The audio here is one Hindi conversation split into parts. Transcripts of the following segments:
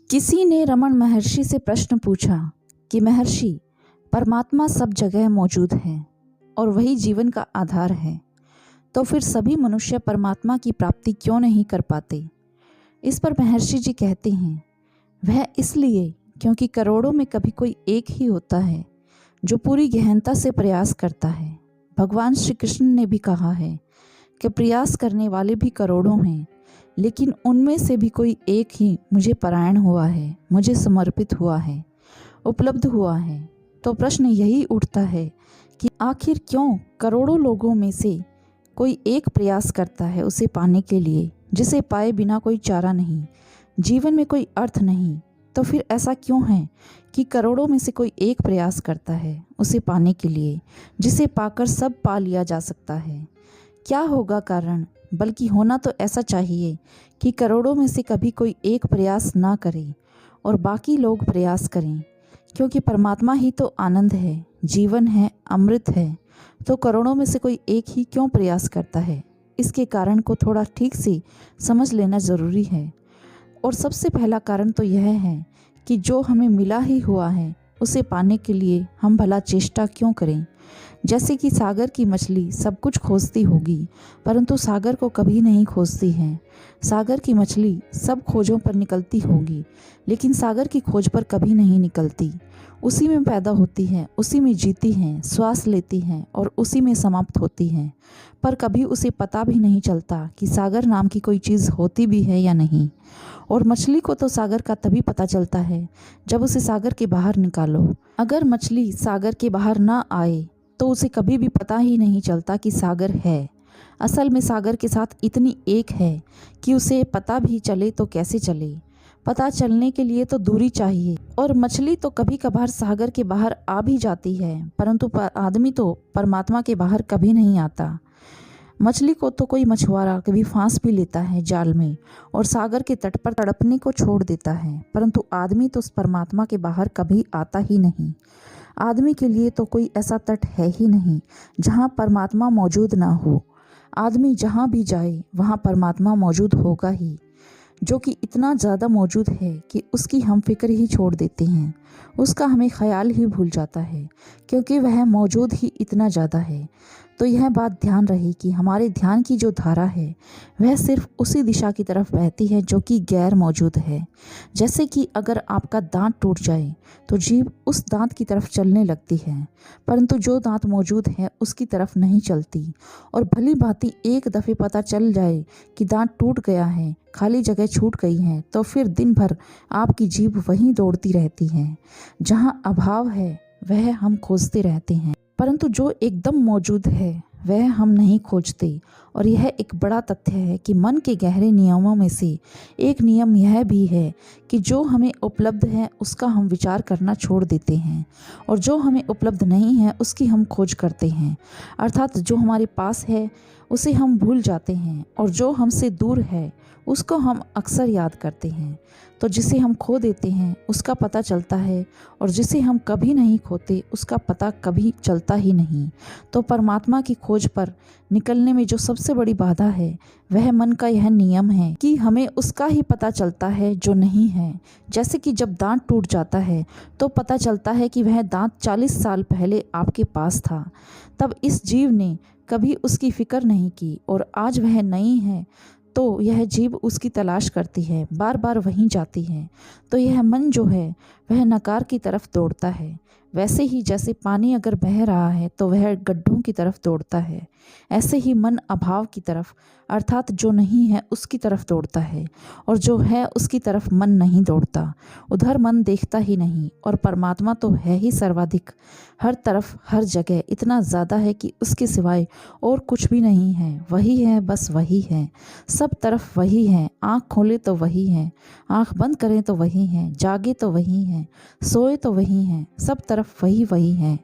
किसी ने रमन महर्षि से प्रश्न पूछा कि महर्षि, परमात्मा सब जगह मौजूद है और वही जीवन का आधार है, तो फिर सभी मनुष्य परमात्मा की प्राप्ति क्यों नहीं कर पाते। इस पर महर्षि जी कहते हैं, वह इसलिए क्योंकि करोड़ों में कभी कोई एक ही होता है जो पूरी गहनता से प्रयास करता है। भगवान श्री कृष्ण ने भी कहा है कि प्रयास करने वाले भी करोड़ों हैं, लेकिन उनमें से भी कोई एक ही मुझे परायण हुआ है, मुझे समर्पित हुआ है, उपलब्ध हुआ है। तो प्रश्न यही उठता है कि आखिर क्यों करोड़ों लोगों में से कोई एक प्रयास करता है उसे पाने के लिए, जिसे पाए बिना कोई चारा नहीं, जीवन में कोई अर्थ नहीं। तो फिर ऐसा क्यों है कि करोड़ों में से कोई एक प्रयास करता है उसे पाने के लिए, जिसे पाकर सब पा लिया जा सकता है। क्या होगा कारण? बल्कि होना तो ऐसा चाहिए कि करोड़ों में से कभी कोई एक प्रयास ना करे और बाकी लोग प्रयास करें, क्योंकि परमात्मा ही तो आनंद है, जीवन है, अमृत है। तो करोड़ों में से कोई एक ही क्यों प्रयास करता है? इसके कारण को थोड़ा ठीक से समझ लेना ज़रूरी है। और सबसे पहला कारण तो यह है कि जो हमें मिला ही हुआ है उसे पाने के लिए हम भला चेष्टा क्यों करें। जैसे कि सागर की मछली सब कुछ खोजती होगी, परंतु सागर को कभी नहीं खोजती है। सागर की मछली सब खोजों पर निकलती होगी, लेकिन सागर की खोज पर कभी नहीं निकलती। उसी में पैदा होती है, उसी में जीती हैं, श्वास लेती हैं और उसी में समाप्त होती हैं, पर कभी उसे पता भी नहीं चलता कि सागर नाम की कोई चीज़ होती भी है या नहीं। और मछली को तो सागर का तभी पता चलता है जब उसे सागर के बाहर निकालो। अगर मछली सागर के बाहर ना आए तो उसे कभी भी पता ही नहीं चलता कि सागर है। असल में सागर के साथ इतनी एक है कि उसे पता भी चले तो कैसे चले। पता चलने के लिए तो दूरी चाहिए। और मछली तो कभी कभार सागर के बाहर आ भी जाती है, परंतु आदमी तो परमात्मा के बाहर कभी नहीं आता। मछली को तो कोई मछुआरा कभी फांस भी लेता है जाल में और सागर के तट पर तड़पने को छोड़ देता है, परंतु आदमी तो उस परमात्मा के बाहर कभी आता ही नहीं। आदमी के लिए तो कोई ऐसा तट है ही नहीं जहाँ परमात्मा मौजूद ना हो। आदमी जहाँ भी जाए वहाँ परमात्मा मौजूद होगा ही, जो कि इतना ज़्यादा मौजूद है कि उसकी हम फिक्र ही छोड़ देते हैं, उसका हमें ख्याल ही भूल जाता है, क्योंकि वह मौजूद ही इतना ज़्यादा है। तो यह बात ध्यान रहे कि हमारे ध्यान की जो धारा है वह सिर्फ उसी दिशा की तरफ बहती है जो कि गैर मौजूद है। जैसे कि अगर आपका दांत टूट जाए तो जीभ उस दांत की तरफ चलने लगती है, परंतु जो दांत मौजूद है उसकी तरफ नहीं चलती। और भली भांति एक दफ़े पता चल जाए कि दांत टूट गया है, खाली जगह छूट गई है, तो फिर दिन भर आपकी जीभ वहीं दौड़ती रहती है। जहाँ अभाव है वह हम खोजते रहते हैं, परंतु जो एकदम मौजूद है वह हम नहीं खोजते। और यह एक बड़ा तथ्य है कि मन के गहरे नियमों में से एक नियम यह भी है कि जो हमें उपलब्ध है उसका हम विचार करना छोड़ देते हैं और जो हमें उपलब्ध नहीं है उसकी हम खोज करते हैं। अर्थात जो हमारे पास है उसे हम भूल जाते हैं और जो हमसे दूर है उसको हम अक्सर याद करते हैं। तो जिसे हम खो देते हैं उसका पता चलता है और जिसे हम कभी नहीं खोते उसका पता कभी चलता ही नहीं। तो परमात्मा की खोज पर निकलने में जो सबसे बड़ी बाधा है वह मन का यह नियम है कि हमें उसका ही पता चलता है जो नहीं है। जैसे कि जब दांत टूट जाता है तो पता चलता है कि वह दांत 40 साल पहले आपके पास था, तब इस जीव ने कभी उसकी फिक्र नहीं की और आज वह नहीं है तो यह जीव उसकी तलाश करती है, बार बार वहीं जाती है। तो यह मन जो है वह नकार की तरफ दौड़ता है। वैसे ही जैसे पानी अगर बह रहा है तो वह गड्ढों की तरफ दौड़ता है, ऐसे ही मन अभाव की तरफ अर्थात जो नहीं है उसकी तरफ दौड़ता है और जो है उसकी तरफ मन नहीं दौड़ता। उधर मन देखता ही नहीं। और परमात्मा तो है ही सर्वाधिक, हर तरफ हर जगह इतना ज़्यादा है कि उसके सिवाय और कुछ भी नहीं है। वही है, बस वही है, सब तरफ वही है। आँख खोले तो वही है, आँख बंद करें तो वही है, जागे तो वही है, सोए तो वही है, सब तरफ वही वही है।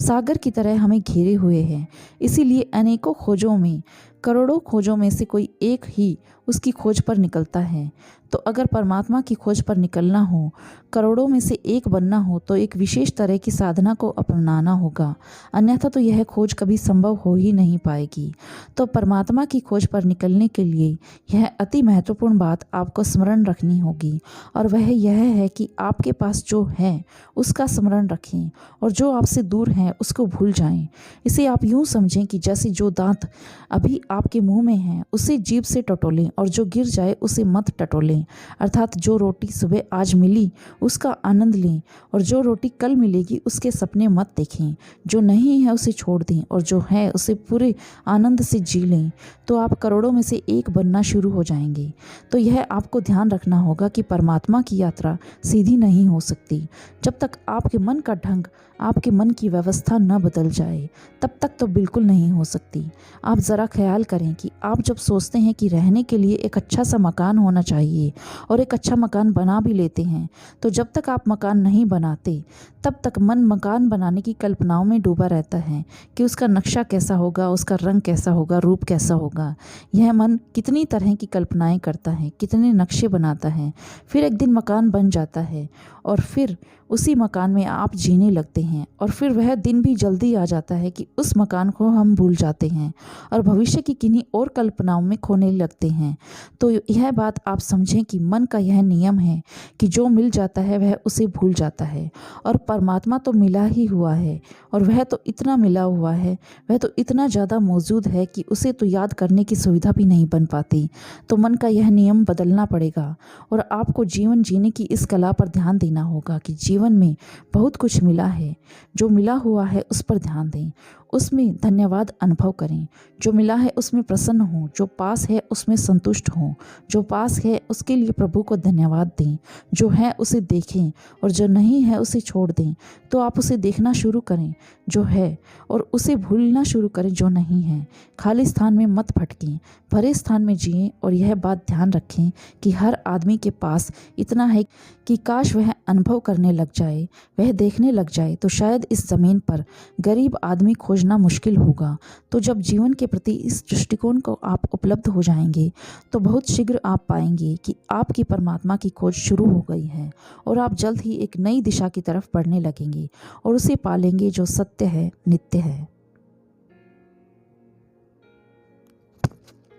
सागर की तरह हमें घेरे हुए हैं, इसीलिए अनेकों खोजों में करोड़ों खोजों में से कोई एक ही उसकी खोज पर निकलता है। तो अगर परमात्मा की खोज पर निकलना हो, करोड़ों में से एक बनना हो, तो एक विशेष तरह की साधना को अपनाना होगा, अन्यथा तो यह खोज कभी संभव हो ही नहीं पाएगी। तो परमात्मा की खोज पर निकलने के लिए यह अति महत्वपूर्ण बात आपको स्मरण रखनी होगी, और वह यह है कि आपके पास जो है उसका स्मरण रखें और जो आपसे दूर है उसको भूल जाएं। इसे आप यूँ समझें कि जैसे जो दांत अभी आपके मुंह में है उसे जीभ से टटोलें और जो गिर जाए उसे मत टटोलें। अर्थात जो रोटी सुबह आज मिली उसका आनंद लें और जो रोटी कल मिलेगी उसके सपने मत देखें। जो नहीं है उसे छोड़ दें और जो है उसे पूरे आनंद से जी लें। तो आप करोड़ों में से एक बनना शुरू हो जाएंगे। तो यह आपको ध्यान रखना होगा कि परमात्मा की यात्रा सीधी नहीं हो सकती। जब तक आपके मन का ढंग, आपके मन की व्यवस्था न बदल जाए, तब तक तो बिल्कुल नहीं हो सकती। आप ज़रा ख्याल करें कि आप जब सोचते हैं कि रहने के लिए एक अच्छा सा मकान होना चाहिए और एक अच्छा मकान बना भी लेते हैं, तो जब तक आप मकान नहीं बनाते तब तक मन मकान बनाने की कल्पनाओं में डूबा रहता है कि उसका नक्शा कैसा होगा, उसका रंग कैसा होगा, रूप कैसा होगा। यह मन कितनी तरह की कल्पनाएं करता है, कितने नक्शे बनाता है। फिर एक दिन मकान बन जाता है और फिर उसी मकान में आप जीने लगते हैं, और फिर वह दिन भी जल्दी आ जाता है कि उस मकान को हम भूल जाते हैं और भविष्य की किन्हीं और कल्पनाओं में खोने लगते हैं। तो यह बात आप समझें कि मन का यह नियम है कि जो मिल जाता है वह उसे भूल जाता है, और परमात्मा तो मिला ही हुआ है, और वह तो इतना मिला हुआ है, वह तो इतना ज़्यादा मौजूद है कि उसे तो याद करने की सुविधा भी नहीं बन पाती। तो मन का यह नियम बदलना पड़ेगा और आपको जीवन जीने की इस कला पर ध्यान देना होगा कि जीवन में बहुत कुछ मिला है। जो मिला हुआ है उस पर ध्यान दें, उसमें धन्यवाद अनुभव करें। जो मिला है उसमें प्रसन्न हों, जो पास है उसमें संतुष्ट हों, जो पास है उसके लिए प्रभु को धन्यवाद दें। जो है उसे देखें और जो नहीं है उसे छोड़ दें। तो आप उसे देखना शुरू करें जो है, और उसे भूलना शुरू करें जो नहीं है। खाली स्थान में मत भटकें, भरे स्थान में जिएं, और यह बात ध्यान रखें कि हर आदमी के पास इतना है कि काश वह अनुभव करने लग जाए, वह देखने लग जाए, तो शायद इस ज़मीन पर गरीब आदमी खोजना मुश्किल होगा। तो जब जीवन के प्रति इस दृष्टिकोण को आप उपलब्ध हो जाएंगे, तो बहुत शीघ्र आप पाएंगे कि आपकी परमात्मा की खोज शुरू हो गई है, और आप जल्द ही एक नई दिशा की तरफ बढ़ने लगेंगे और उसे पालेंगे जो सत्य है, नित्य है।